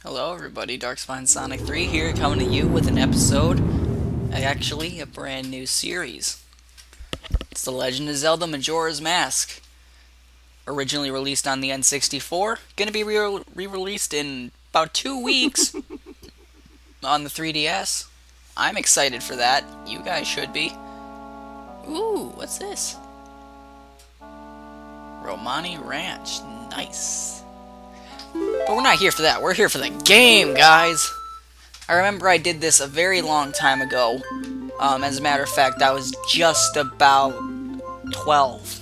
Hello everybody, Darkspine Sonic 3 here, coming to you with an episode, actually a brand new series. It's The Legend of Zelda Majora's Mask. Originally released on the N64, gonna be re-released in about 2 weeks on the 3DS. I'm excited for that, you guys should be. Ooh, what's this? Romani Ranch, nice. But we're not here for that, we're here for the game, guys! I remember I did this a very long time ago. As a matter of fact, I was just about 12.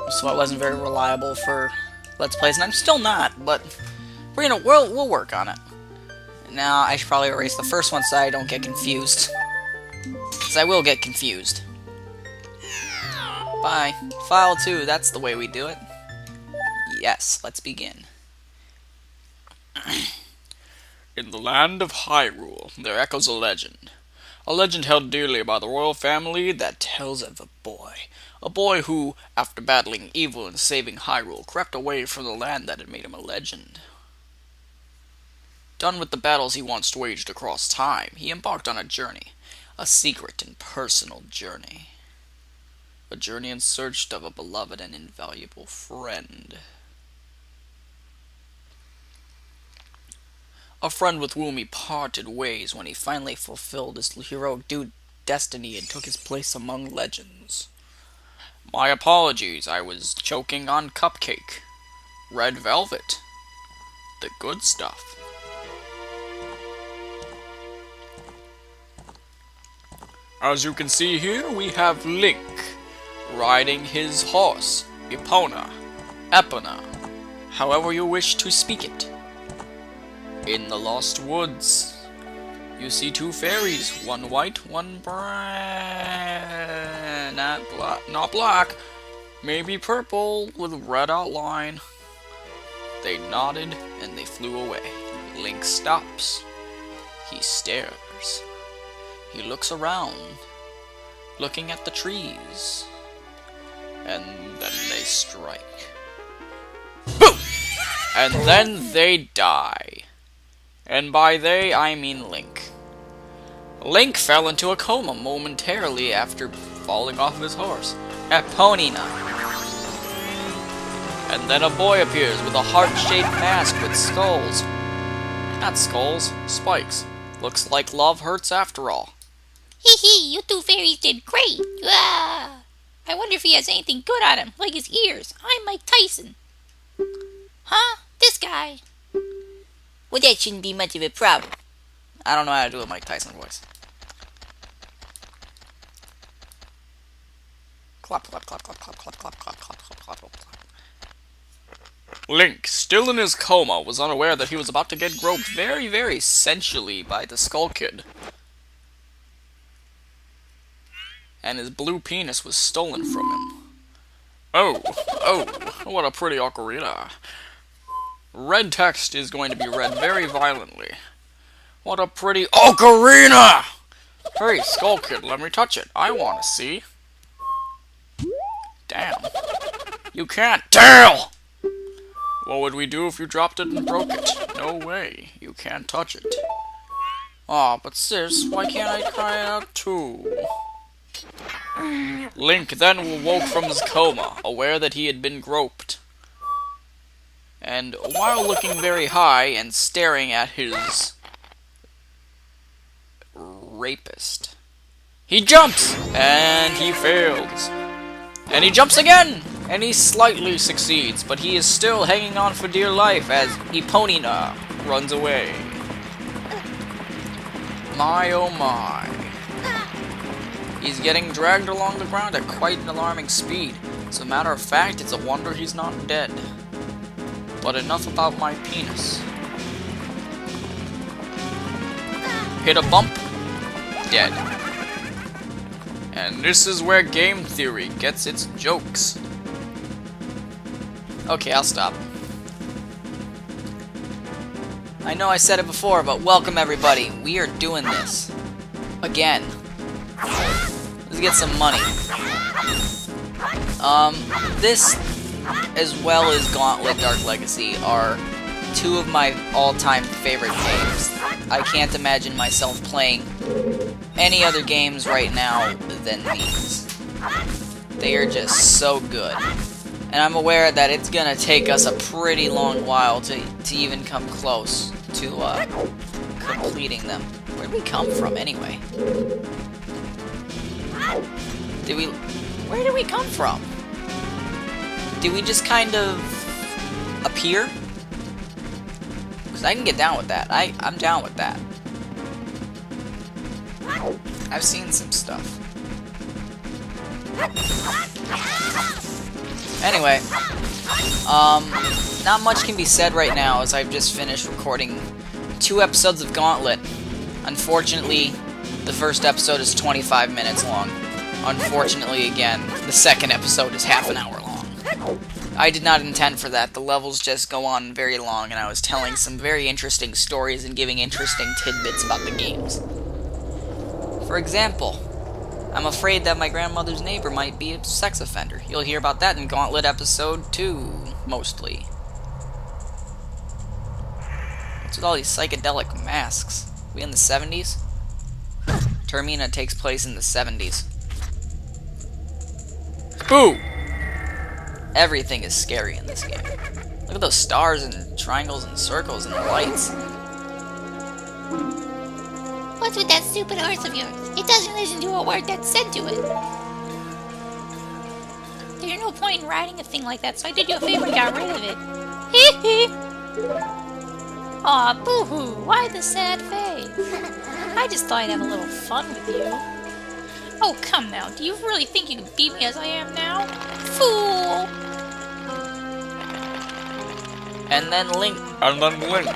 So I wasn't very reliable for Let's Plays, and I'm still not, but we'll work on it. Now, I should probably erase the first one so I don't get confused. Because I will get confused. Bye. File 2, that's the way we do it. Yes, let's begin. In the land of Hyrule, there echoes a legend. A legend held dearly by the royal family that tells of a boy. A boy who, after battling evil and saving Hyrule, crept away from the land that had made him a legend. Done with the battles he once waged across time, he embarked on a journey. A secret and personal journey. A journey in search of a beloved and invaluable friend. A friend with whom he parted ways when he finally fulfilled his heroic destiny and took his place among legends. My apologies, I was choking on cupcake. Red velvet. The good stuff. As you can see here, we have Link, riding his horse, Epona, however you wish to speak it. In the Lost Woods, you see two fairies, one white, one brown, not black, maybe purple with red outline. They nodded and they flew away. Link stops. He stares. He looks around, looking at the trees, and then they strike. Boom! And then they die. And by they, I mean Link. Link fell into a coma momentarily after falling off his horse. Eponina. And then a boy appears with a heart-shaped mask with skulls. Not skulls, spikes. Looks like love hurts after all. Hee hee, you two fairies did great! Ah! I wonder if he has anything good on him, like his ears. I'm Mike Tyson. Huh? This guy. Well, that shouldn't be much of a problem. I don't know how to do a Mike Tyson voice. Clap, clap, clap, clap, clap, clap, clap, clap, clap, clap, clap, clap. Link, still in his coma, was unaware that he was about to get groped very, very sensually by the Skull Kid. And his blue penis was stolen from him. Oh, what a pretty ocarina. Red text is going to be read very violently. What a pretty ocarina! Hey, Skull Kid, let me touch it. I want to see. Damn. You can't tell! What would we do if you dropped it and broke it? No way. You can't touch it. Aw, but sis, why can't I try it out too? Link then woke from his coma, aware that he had been groped. And while looking very high and staring at his rapist, he jumps! And he fails. And he jumps again! And he slightly succeeds, but he is still hanging on for dear life as Eponina runs away. My oh my. He's getting dragged along the ground at quite an alarming speed. As a matter of fact, it's a wonder he's not dead. But enough about my penis. Hit a bump, dead. And this is where game theory gets its jokes. Okay, I'll stop. I know I said it before, but welcome everybody. We are doing this. Again. Let's get some money. This, as well as Gauntlet Dark Legacy, are two of my all-time favorite games. I can't imagine myself playing any other games right now than these. They are just so good. And I'm aware that it's gonna take us a pretty long while to even come close to completing them. Where'd we come from anyway? Where did we come from? Did we just kind of appear? Because I can get down with that. I'm down with that. I've seen some stuff. Anyway, not much can be said right now as I've just finished recording 2 episodes of Gauntlet. Unfortunately, the first episode is 25 minutes long. Unfortunately, again, the second episode is half an hour long. I did not intend for that. The levels just go on very long, and I was telling some very interesting stories and giving interesting tidbits about the games. For example, I'm afraid that my grandmother's neighbor might be a sex offender. You'll hear about that in Gauntlet episode 2, mostly. What's with all these psychedelic masks? We in the 70s? Termina takes place in the 70s. Boo! Everything is scary in this game. Look at those stars and triangles and circles and the lights. What's with that stupid horse of yours? It doesn't listen to a word that's said to it. There's no point in riding a thing like that, so I did you a favor and got rid of it. Hee hee! Aw, boo-hoo, why the sad face? I just thought I'd have a little fun with you. Oh, come now, do you really think you can beat me as I am now? Fool! And then Link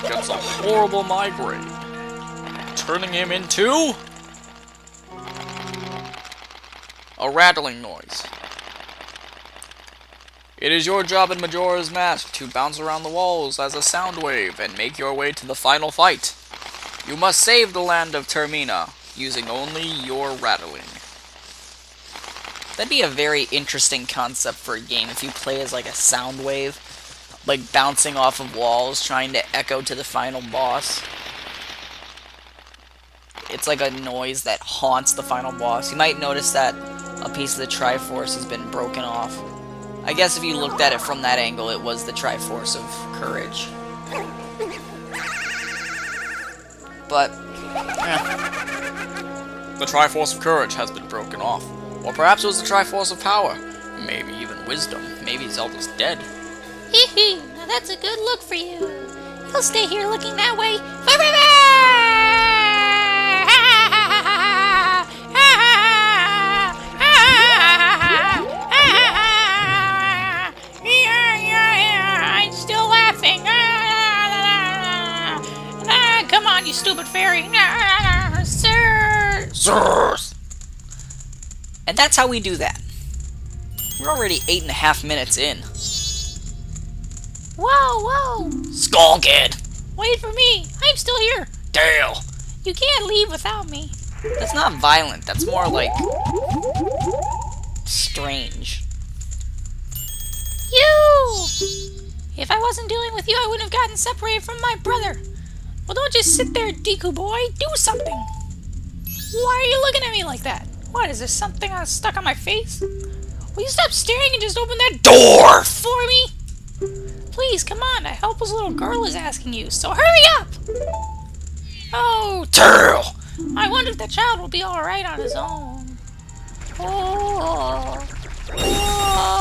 gets a horrible migraine, turning him into a rattling noise. It is your job in Majora's Mask to bounce around the walls as a sound wave and make your way to the final fight. You must save the land of Termina using only your rattling. That'd be a very interesting concept for a game if you play as like a sound wave, like bouncing off of walls, trying to echo to the final boss. It's like a noise that haunts the final boss. You might notice that a piece of the Triforce has been broken off. I guess if you looked at it from that angle, it was the Triforce of Courage. But, The Triforce of Courage has been broken off. Or perhaps it was the Triforce of Power. Maybe even Wisdom. Maybe Zelda's dead. Hee hee, now that's a good look for you. You'll stay here looking that way forever! I'm still laughing. Come on, you stupid fairy. Sir. Sirs! and that's how we do that. We're already 8.5 minutes in. Whoa, whoa! Skull Kid! Wait for me! I'm still here! Dale! You can't leave without me. That's not violent, that's more like strange. You! If I wasn't dealing with you, I wouldn't have gotten separated from my brother. Well, don't just sit there, Deku boy. Do something. Why are you looking at me like that? What, is there something stuck on my face? Will you stop staring and just open that door for me? Please, come on. A helpless little girl is asking you, so hurry up! Oh, Tail! I wonder if the child will be alright on his own. Oh,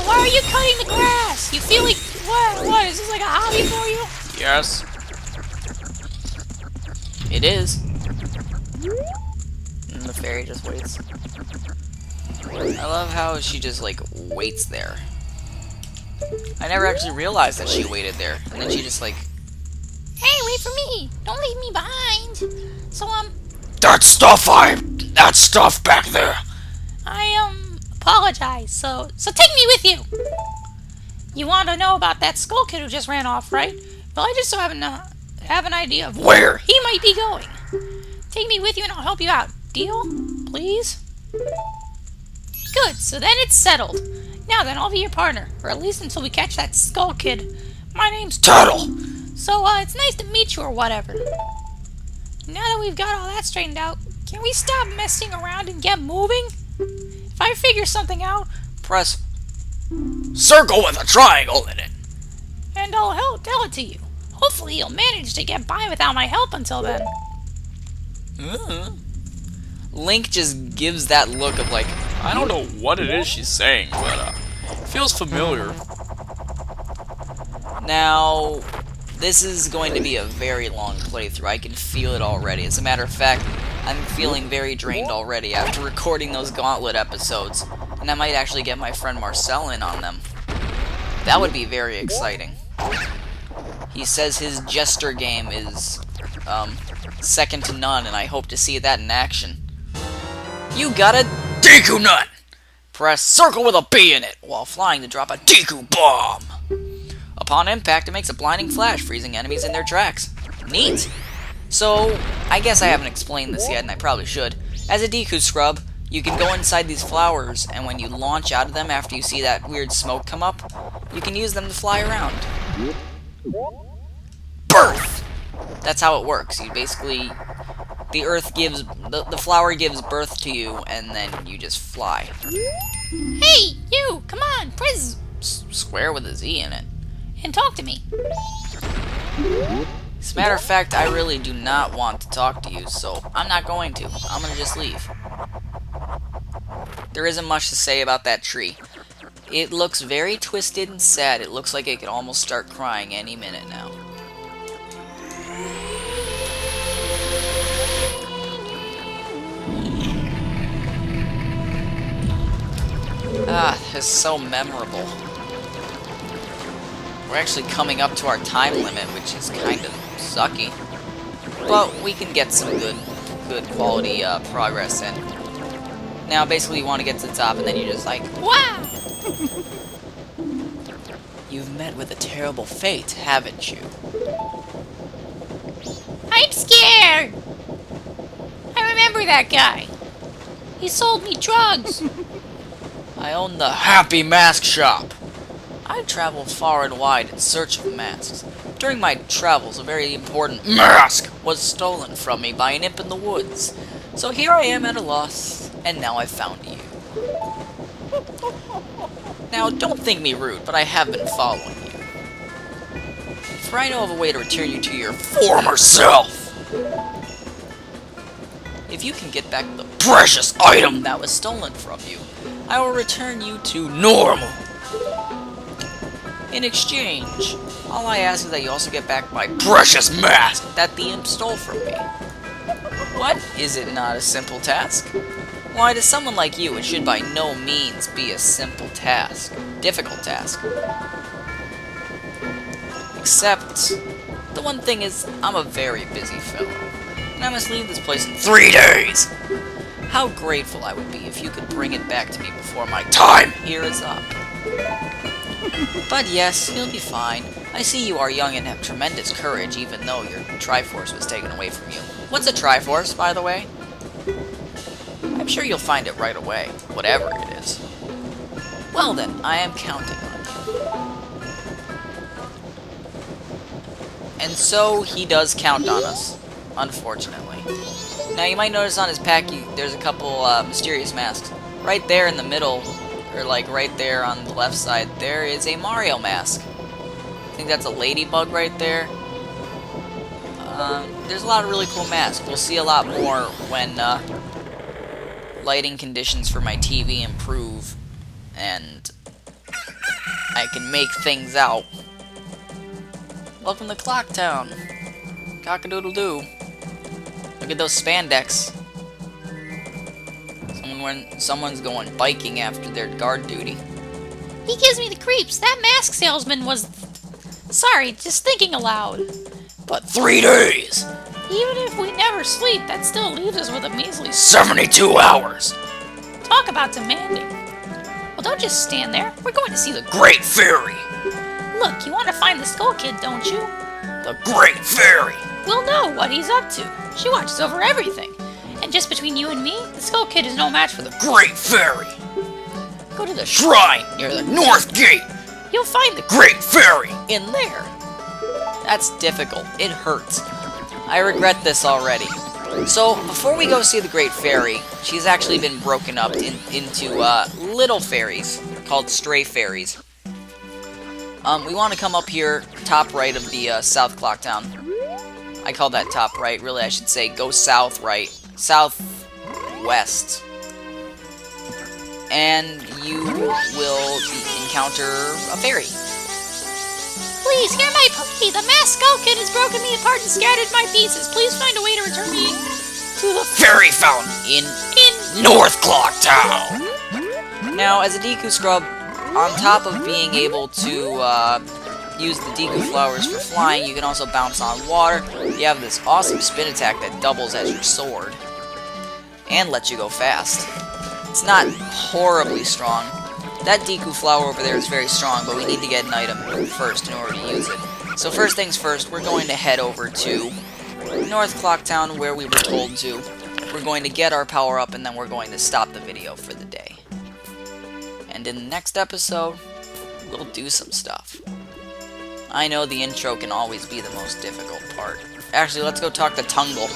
why are you cutting the grass? You feel like, what, is this like a hobby for you? Yes. It is. And the fairy just waits. I love how she just, like, waits there. I never actually realized that she waited there. And then she just, like... Hey, wait for me! Don't leave me behind! So, That stuff back there! I, apologize. So take me with you! You want to know about that Skull Kid who just ran off, right? Well, I just so happen to have an idea of where he might be going. Take me with you and I'll help you out. Deal? Please? Good, so then it's settled. Now then, I'll be your partner, or at least until we catch that Skull Kid. My name's Turtle! So, it's nice to meet you or whatever. Now that we've got all that straightened out, can we stop messing around and get moving? If I figure something out, Press circle with a triangle in it. and I'll tell it to you. Hopefully you'll manage to get by without my help until then. Link just gives that look of like, I don't know what it is she's saying, but it feels familiar. now, this is going to be a very long playthrough. I can feel it already. As a matter of fact, I'm feeling very drained already after recording those Gauntlet episodes. And I might actually get my friend Marcel in on them. That would be very exciting. He says his Jester game is, second to none, and I hope to see that in action. You got a Deku Nut! Press circle with a B in it, while flying to drop a Deku Bomb! Upon impact, it makes a blinding flash, freezing enemies in their tracks. Neat! So, I guess I haven't explained this yet, and I probably should. As a Deku Scrub, you can go inside these flowers, and when you launch out of them after you see that weird smoke come up, you can use them to fly around. Birth! That's how it works. You basically... The earth gives... The flower gives birth to you, and then you just fly. Hey, you! Come on, press Square with a Z in it. and talk to me. As a matter of fact, I really do not want to talk to you, so I'm not going to. I'm gonna just leave. There isn't much to say about that tree. It looks very twisted and sad. It looks like it could almost start crying any minute now. Ah, this is so memorable. We're actually coming up to our time limit, which is kind of sucky. But we can get some good quality progress in. Now, basically, you want to get to the top, and then you're just like, Wow! you've met with a terrible fate, haven't you? I'm scared! I remember that guy. He sold me drugs. I own the Happy Mask Shop. I travel far and wide in search of masks. During my travels, a very important mask was stolen from me by an imp in the woods. So here I am at a loss, and now I've found you. Now, don't think me rude, but I have been following you. For I know of a way to return you to your former self. If you can get back the precious item that was stolen from you, I will return you to normal. In exchange, all I ask is that you also get back my precious mask that the imp stole from me. What? Is it not a simple task? Why, to someone like you, it should by no means be a simple task. Difficult task. Except, the one thing is, I'm a very busy fellow, and I must leave this place in 3 days. How grateful I would be if you could bring it back to me before my time here is up. But yes, you'll be fine. I see you are young and have tremendous courage, even though your Triforce was taken away from you. What's a Triforce, by the way? I'm sure you'll find it right away, whatever it is. Well then, I am counting on you. And so, he does count on us, unfortunately. Now, you might notice on his pack, there's a couple mysterious masks. Right there in the middle, or like right there on the left side, there is a Mario mask. I think that's a ladybug right there. There's a lot of really cool masks. We'll see a lot more when lighting conditions for my TV improve and I can make things out. Welcome to Clocktown. Cock-a-doodle-doo. Look at those spandex. Someone's going biking after their guard duty. He gives me the creeps. That mask salesman was... Sorry, just thinking aloud. But 3 days! Even if we never sleep, that still leaves us with a measly... 72 hours! Talk about demanding. Well, don't just stand there. We're going to see the... Great Fairy! Look, you want to find the Skull Kid, don't you? The Great Fairy! We'll know what he's up to. She watches over everything. And just between you and me, the Skull Kid is no match for the Great Fairy! Go to the Shrine near the North Gate! You'll find the Great Fairy in there! That's difficult. It hurts. I regret this already. So, before we go see the Great Fairy, she's actually been broken up into little fairies called stray fairies. We want to come up here, top right of the South Clock Town. I call that top right. Really, I should say go south right. Southwest. And you will encounter a fairy. Please, hear my plea. The masked skull kid has broken me apart and scattered my pieces. Please find a way to return me to the Fairy Fountain in North Clock Town. Now, as a Deku Scrub, on top of being able to use the Deku Flowers for flying, you can also bounce on water. You have this awesome spin attack that doubles as your sword. And lets you go fast. It's not horribly strong. That Deku Flower over there is very strong, but we need to get an item first in order to use it. So first things first, we're going to head over to North Clock Town, where we were told to. We're going to get our power up, and then we're going to stop the video for the day. And in the next episode, we'll do some stuff. I know the intro can always be the most difficult part. Actually, let's go talk to Tungle.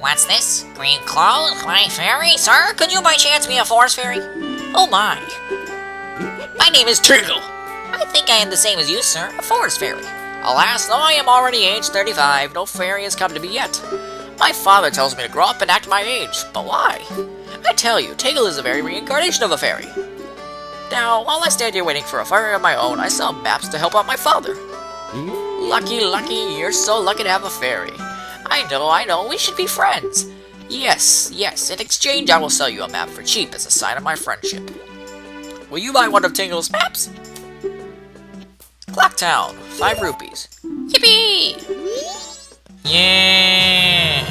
What's this? Green clothes? My fairy? Sir, could you by chance be a forest fairy? Oh my. My name is Tingle. I think I am the same as you, sir, a forest fairy. Alas, though I am already aged 35, no fairy has come to me yet. My father tells me to grow up and act my age, but why? I tell you, Tingle is the very reincarnation of a fairy. Now, while I stand here waiting for a fairy of my own, I sell maps to help out my father. Lucky, you're so lucky to have a fairy. I know, we should be friends. Yes, in exchange I will sell you a map for cheap as a sign of my friendship. Will you buy one of Tingle's maps? Clock Town, 5 rupees. Yippee! Yeah!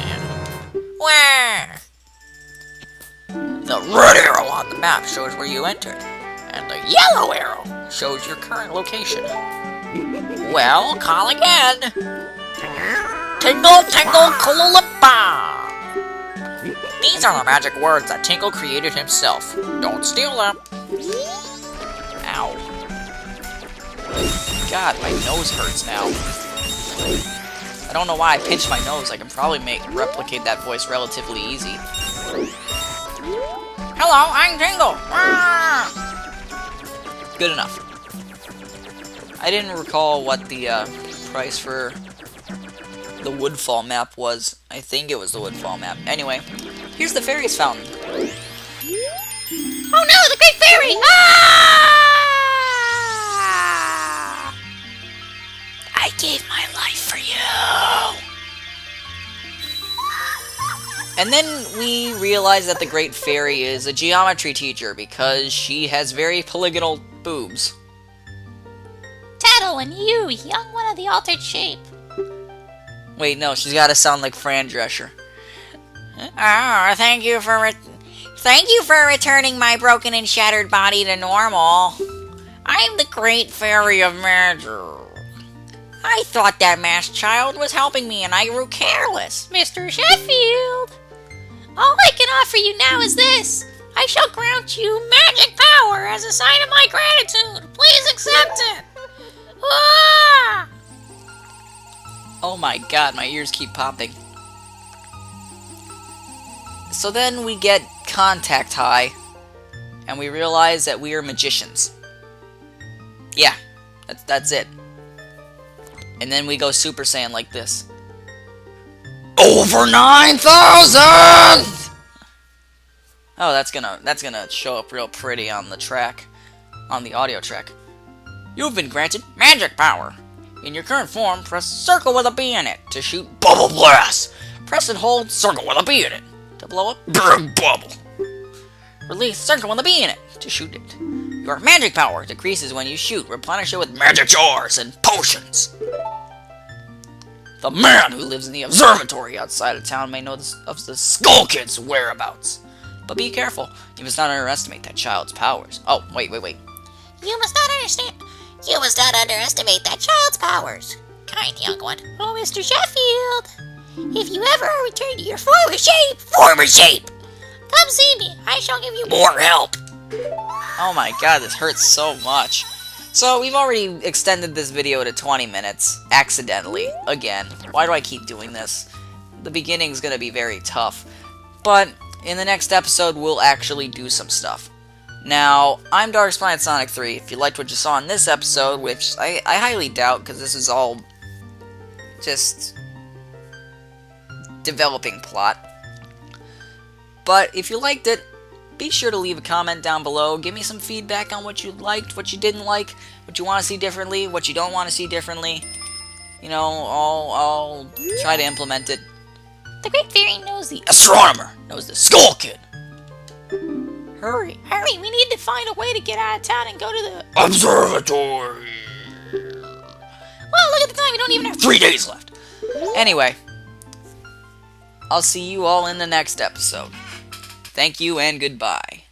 Where? The red arrow on the map shows where you entered, and the yellow arrow shows your current location. Well, call again. Tingle, Kululapa! These are the magic words that Tingle created himself. Don't steal them. Ow. God, my nose hurts now. I don't know why I pinched my nose. I can probably replicate that voice relatively easy. Hello, I'm Tingle. Good enough. I didn't recall what the price for the Woodfall map was. I think it was the Woodfall map. Anyway, here's the fairies fountain. Oh no, the Great Fairy! Ah! I gave my life for you. And then we realize that the Great Fairy is a geometry teacher because she has very polygonal boobs. Tattle and you, young one of the altered shape. Wait, no, she's got to sound like Fran Drescher. Oh, thank you for returning my broken and shattered body to normal. I'm the Great Fairy of Majora. I thought that masked child was helping me and I grew careless. Mr. Sheffield, all I can offer you now is this. I shall grant you magic power as a sign of my gratitude. Please accept it. Ah! Oh my god, my ears keep popping. So then we get contact high, and we realize that we are magicians. Yeah, that's it. And then we go Super Saiyan like this. Over 9,000! Oh, that's gonna show up real pretty on the track, on the audio track. You've been granted magic power. In your current form, press circle with a B in it to shoot bubble blast. Press and hold circle with a B in it to blow up big bubble. Release circle with a B in it to shoot it. Your magic power decreases when you shoot. Replenish it with magic jars and potions. The man who lives in the observatory outside of town may know of the Skull Kid's whereabouts. But be careful. You must not underestimate that child's powers. Oh, wait. You must not underestimate that child's powers. Kind young one. Oh, Mr. Sheffield, if you ever return to your former shape, come see me. I shall give you more help. Oh my god, this hurts so much. So, we've already extended this video to 20 minutes, accidentally, again. Why do I keep doing this? The beginning's gonna be very tough. But, in the next episode, we'll actually do some stuff. Now, I'm Darkspawn Sonic 3. If you liked what you saw in this episode, which I highly doubt, because this is all just developing plot. But if you liked it, be sure to leave a comment down below. Give me some feedback on what you liked, what you didn't like, what you want to see differently, what you don't want to see differently. You know, I'll try to implement it. The Great Fairy knows the Astronomer knows the Skull Kid. Hurry, we need to find a way to get out of town and go to the Observatory. Well, look at the time, we don't even have 3 days left. Anyway, I'll see you all in the next episode. Thank you and goodbye.